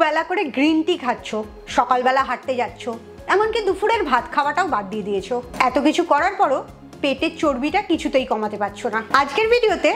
দুবেলা করে green tea খাচ্ছ, সকালবেলা হাঁটতে যাচ্ছ, এমনকি দুপুরের ভাত খাওয়াটাও বাদ দিয়ে দিয়েছো। এত কিছু করার পরও পেটের চর্বিটা কিছুতেই কমাতে পারছো না। আজকের ভিডিওতে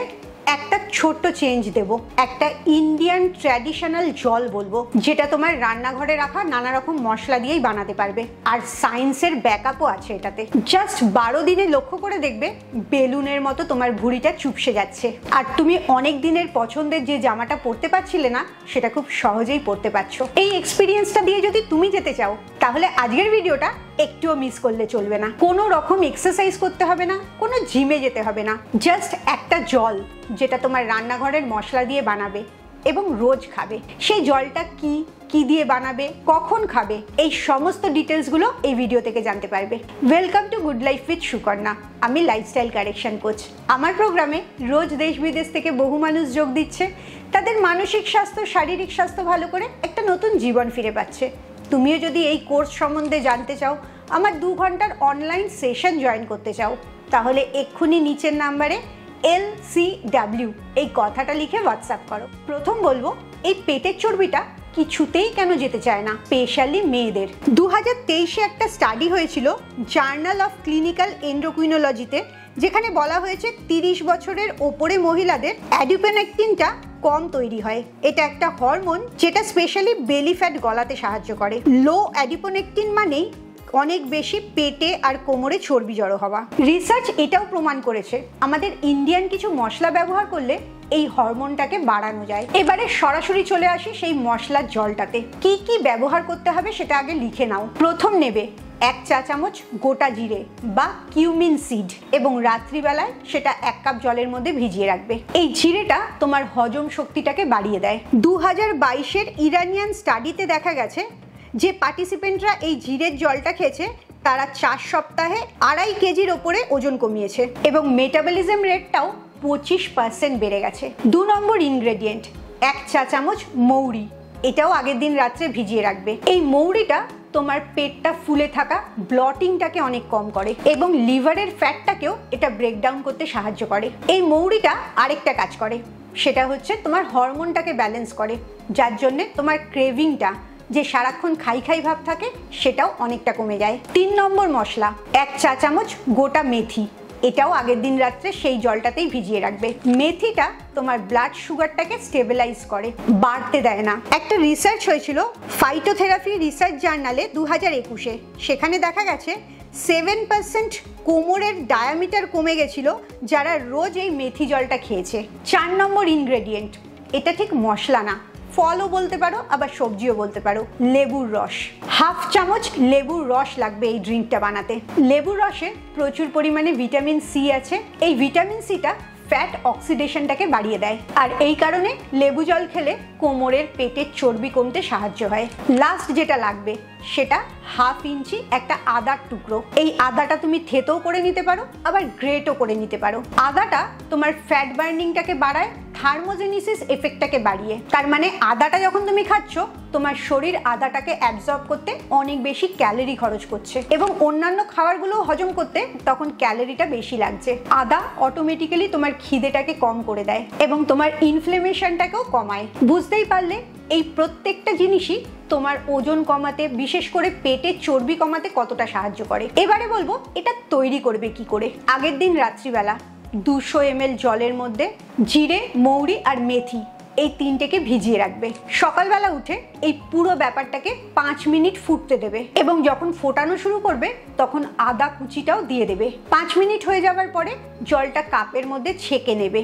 একটা ছোট্ট চেঞ্জ দেব, একটা ইন্ডিয়ান ট্র্যাডিশনাল জল বলবো, যেটা তোমার রান্নাঘরে রাখা নানা রকম মশলা দিয়েই বানাতে পারবে। আর সায়েন্সের ব্যাকআপও আছে এটাতে। জাস্ট 12 দিনে লক্ষ্য করে দেখবে বেলুনের মতো তোমার ভুঁড়িটা চুপসে যাচ্ছে। আর তুমি অনেক দিনের পছন্দের যে জামাটা পরতে পারছিলে না, সেটা খুব সহজেই পরতে পারছো। এই এক্সপিরিয়েন্সটা দিয়ে যদি তুমি যেতে চাও, তাহলে আজকের ভিডিওটা একটুও মিস করলে চলবে না। কোনো রকম এক্সারসাইজ করতে হবে না, কোনো জিমে যেতে হবে না। জাস্ট একটা জল যেটা তোমার রান্নাঘরের মশলা দিয়ে বানাবে এবং রোজ খাবে। সেই জলটা কি দিয়ে বানাবে, কখন খাবে, এই সমস্ত ডিটেলসগুলো এই ভিডিও থেকে জানতে পারবে। Welcome to good life with Sukanya. আমি লাইফস্টাইল কারেকশন কোচ। আমার প্রোগ্রামে রোজ দেশ বিদেশ থেকে বহু মানুষ যোগ দিচ্ছে। তাদের মানসিক স্বাস্থ্য, শারীরিক স্বাস্থ্য ভালো করে একটা নতুন জীবন ফিরে পাচ্ছে। তুমিও যদি এই কোর্স সম্বন্ধে জানতে চাও, আমার 2 ঘন্টার অনলাইন সেশন জয়েন করতে চাও, তাহলে এক্ষুনি নিচের নাম্বারে LCW এই কথাটা লিখে হোয়াটসঅ্যাপ করো। প্রথম বলবো, এই পেটের চর্বিটা কিছুতেই কেন যেতে চায় না, স্পেশালি মেয়েদের। 2023-এ একটা স্টাডি হয়েছিল জার্নাল অফ ক্লিনিক্যাল এন্ডোক্রিনোলজিতে, যেখানে বলা হয়েছে 30 বছরের ওপরে মহিলাদের অ্যাডিপোনেকটিনটা কম তৈরি হয়। এটা একটা হরমোন যেটা স্পেশালি বেলি ফ্যাট গলাতে সাহায্য করে। লো অ্যাডিপোনেকটিন মানেই অনেক বেশি পেটে আর কোমরে চর্বি জড়ো হওয়া। রিসার্চ এটাও প্রমাণ করেছে আমাদের ইন্ডিয়ান কিছু মশলা ব্যবহার করলে এই হরমোনটাকে বাড়ানো যায়। এবারে সরাসরি চলে আসি সেই মশলার জলটাতে। কি কি ব্যবহার করতে হবে সেটা আগে লিখে নাও। প্রথম নেবে 1 চা চামচ গোটা জিরে বা কিউমিন সিড, এবং রাত্রিবেলায় সেটা 1 কাপ জলের মধ্যে ভিজিয়ে রাখবে। এই জিরেটা তোমার হজম শক্তিটাকে বাড়িয়ে দেয়। 2022-এর ইরানিয়ান স্টাডিতে দেখা গেছে যে পার্টিসিপেন্টরা এই জিরের জলটা খেয়েছে, তারা 4 সপ্তাহে 2.5 কেজির ওপরে ওজন কমিয়েছে এবং মেটাবলিজম রেটটাও 25% বেড়ে গেছে। 2 নম্বর ইনগ্রেডিয়েন্ট 1 চা চামচ মৌরি। এটাও আগের দিন রাত্রে ভিজিয়ে রাখবে। এই মৌরিটা তোমার পেটটা ফুলে থাকা ব্লটিংটাকে অনেক কম করে এবং লিভারের ফ্যাটটাকেও এটা ব্রেকডাউন করতে সাহায্য করে। এই মৌরিটা আরেকটা কাজ করে, সেটা হচ্ছে তোমার হরমোনটাকে ব্যালেন্স করে, যার জন্যে তোমার ক্রেভিংটা, যে সারাক্ষণ খাই খাই ভাব থাকে, সেটাও অনেকটা কমে যায়। 3 নম্বর মশলা 1 চা চামচ গোটা মেথি। এটাও আগের দিন রাত্রে সেই জলটাতেই ভিজিয়ে রাখবে। মেথিটা তোমার ব্লাড সুগারটাকে স্টেবিলাইজ করে, বাড়তে দেয় না। একটা রিসার্চ হয়েছিল ফাইটোথেরাপি রিসার্চ জার্নালে 2021-এ। সেখানে দেখা গেছে 7% কোমরের ডায়ামিটার কমে গেছিল যারা রোজ এই মেথি জলটা খেয়েছে। 4 নম্বর ইনগ্রেডিয়েন্ট, এটা ঠিক মশলা না, ফলও বলতে পারো, আবার সবজিও বলতে পারো, লেবুর রস। 1/2 চামচ লেবুর রস লাগবে এই ড্রিঙ্কটা বানাতে। লেবুর রসে প্রচুর পরিমাণে ভিটামিন সি আছে। এই ভিটামিন সিটা ফ্যাট অক্সিডেশনটাকে বাড়িয়ে দেয়, আর এই কারণে লেবু জল খেলে কোমরের পেটের চর্বি কমতে সাহায্য হয়। লাস্ট যেটা লাগবে সেটা 1/2 ইঞ্চি একটা আদার টুকরো। এই আদাটা তুমি থেতেও করে নিতে পারো, আবার গ্রেটও করে নিতে পারো। আদাটা তোমার ফ্যাট বার্নিংটাকে বাড়ায়, থার্মোজেনিসিস এফেক্টটাকে বাড়িয়ে। তার মানে আদাটা যখন তুমি খাচ্ছ, তোমার শরীর আদাটাকে অ্যাবজর্ব করতে অনেক বেশি ক্যালোরি খরচ করছে এবং অন্যান্য খাবারগুলো হজম করতে তখন ক্যালোরিটা বেশি লাগছে। আদা অটোমেটিক্যালি তোমার খিদেটাকে কম করে দেয় এবং তোমার ইনফ্লেমেশনটাকেও কমায়। বুঝতেই পারলে এই প্রত্যেকটা জিনিসই তোমার ওজন কমাতে, বিশেষ করে পেটের চর্বি কমাতে কতটা সাহায্য করে। এবারে বলবো এটা তৈরি করবে কি করে। আগের দিন রাত্রিবেলা 200 ml জলের মধ্যে জিরে, মৌরি আর মেথি এই 3টেকে ভিজিয়ে রাখবে। সকালবেলা উঠে এই পুরো ব্যাপারটাকে 5 মিনিট ফুটতে দেবে এবং যখন ফোটানো শুরু করবে তখন আদা কুচিটাও দিয়ে দেবে। 5 মিনিট হয়ে যাওয়ার পরে জলটা কাপের মধ্যে ছেঁকে নেবে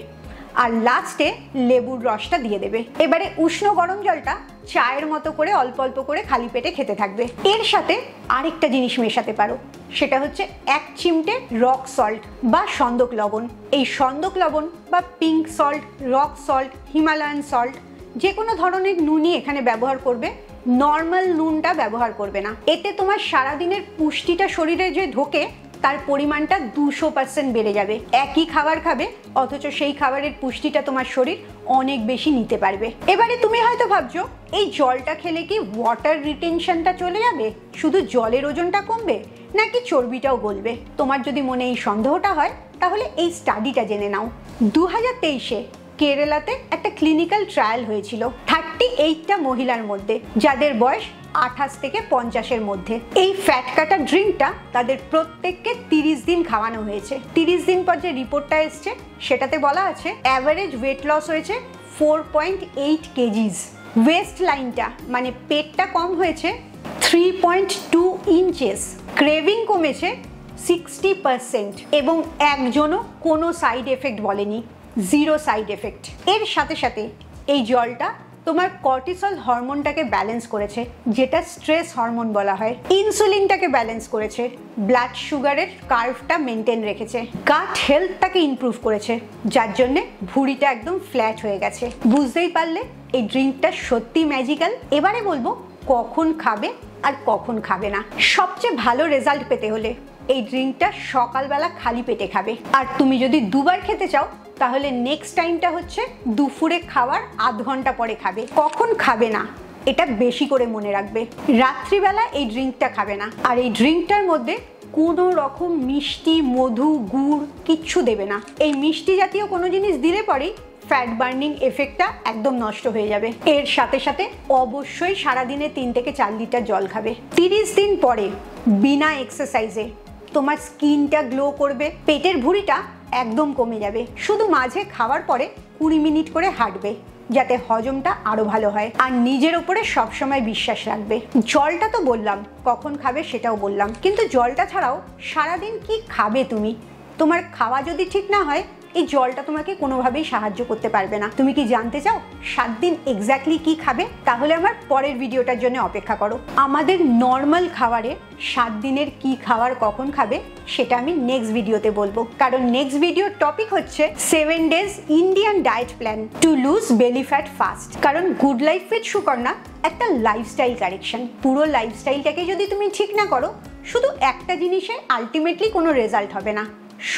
আর লাস্টে লেবুর রসটা দিয়ে দেবে। এবারে উষ্ণ গরম জলটা চায়ের মতো করে অল্প অল্প করে খালি পেটে খেতে থাকবে। এর সাথে আরেকটা জিনিস মেশাতে পারো, সেটা হচ্ছে 1 চিমটে রক সল্ট বা সন্দক লবণ। এই সন্দক লবণ বা pink salt, rock salt, Himalayan salt, যে কোনো ধরনের নুনই এখানে ব্যবহার করবে, নর্মাল নুনটা ব্যবহার করবে না। এতে তোমার সারাদিনের পুষ্টিটা শরীরে যে ঢোকে তার পরিমাণটা 200% বেড়ে যাবে। একই খাবার খাবে, অথচ সেই খাবারের পুষ্টিটা তোমার শরীর অনেক বেশি নিতে পারবে। এবারে তুমি হয়তো ভাবছো এই জলটা খেলে কি ওয়াটার রিটেনশনটা চলে যাবে, শুধু জলের ওজনটা কমবে, নাকি চর্বিটাও গলবে? তোমার যদি মনে এই সন্দেহটা হয়, তাহলে এই স্টাডিটা জেনে নাও। 2023-এ কেরালাতে একটা ক্লিনিক্যাল ট্রায়াল হয়েছিল 38টা মহিলার মধ্যে, যাদের বয়স 28 থেকে 50-এর মধ্যে। এই ফ্যাট কাটা ড্রিঙ্কটা তাদের প্রত্যেককে 30 দিন খাওয়ানো হয়েছে। 30 দিন পর যে রিপোর্টটা এসছে সেটাতে বলা আছে অ্যাভারেজ ওয়েট লস হয়েছে 4.8 কেজিস। ওয়েস্ট লাইনটা মানে পেটটা কম হয়েছে 3.2 ইঞ্চেস। ক্রেভিং কমেছে 60% এবং একজনও কোনো সাইড এফেক্ট বলেনি, 0 সাইড এফেক্ট। এর সাথে সাথে এই জলটা তোমার কর্টিসল হরমোনটাকে ব্যালেন্স করেছে, যেটা স্ট্রেস হরমোন বলা হয়। ইনসুলিনটাকে ব্যালেন্স করেছে, ব্লাড সুগারের কার্ভটা মেনটেন রেখেছে, গাট হেলথটাকে ইমপ্রুভ করেছে, যার জন্য ভুঁড়িটা একদম ফ্ল্যাট হয়ে গেছে। বুঝতেই পারলে এই ড্রিঙ্কটা সত্যি ম্যাজিক্যাল। এবারে বলবো কখন খাবে আর কখন খাবে না। সবচেয়ে ভালো রেজাল্ট পেতে হলে এই ড্রিঙ্কটা সকালবেলা খালি পেটে খাবে। আর তুমি যদি দুবার খেতে চাও তাহলে নেক্সট টাইমটা হচ্ছে দুপুরে খাওয়ার আধ ঘন্টা পরে খাবে। কখন খাবে না এটা বেশি করে মনে রাখবে। রাত্রিবেলা এই ড্রিঙ্কটা খাবে না। আর এই ড্রিঙ্কটার মধ্যে কোনো রকম মিষ্টি, মধু, গুড় কিচ্ছু দেবে না। এই মিষ্টি জাতীয় কোনো জিনিস দিলে পরেই ফ্যাট বার্নিং এফেক্টটা একদম নষ্ট হয়ে যাবে। এর সাথে সাথে অবশ্যই সারাদিনে 3 থেকে 4 লিটার জল খাবে। 30 দিন পরে বিনা এক্সারসাইজে তোমার স্কিনটা গ্লো করবে, পেটের ভুঁড়িটা একদম কমে যাবে। শুধু মাঝে খাওয়ার পরে 20 মিনিট করে হাঁটবে, যাতে হজমটা আরো ভালো হয়। আর নিজের উপরে সবসময় বিশ্বাস রাখবে। জলটা তো বললাম, কখন খাবে সেটাও বললাম, কিন্তু জলটা ছাড়াও সারাদিন কি খাবে তুমি? তোমার খাওয়া যদি ঠিক না হয় এই জলটা তোমাকে কোনোভাবেই সাহায্য করতে পারবে না। তুমি কি জানতে চাও 7 দিন এক্স্যাক্টলি কি খাবে? তাহলে আমার পরের ভিডিওটার জন্য অপেক্ষা করো। আমাদের নর্মাল খাবারে 7 দিনের কি খাবার কখন খাবে সেটা আমি নেক্সট ভিডিওতে বলবো, কারণ নেক্সট ভিডিওর টপিক হচ্ছে 7 days Indian diet plan to lose belly fat fast. কারণ গুড লাইফ উইথ সুকন্যা একটা লাইফস্টাইল কারেকশন। পুরো লাইফস্টাইলটাকে যদি তুমি ঠিক না করো, শুধু একটা জিনিসে আলটিমেটলি কোনো রেজাল্ট হবে না।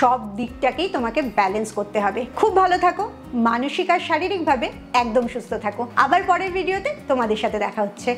সব দিকটাকেই তোমাকে ব্যালেন্স করতে হবে। খুব ভালো থাকো, মানসিক আর শারীরিকভাবে একদম সুস্থ থাকো। আবার পরের ভিডিওতে তোমাদের সাথে দেখা হচ্ছে।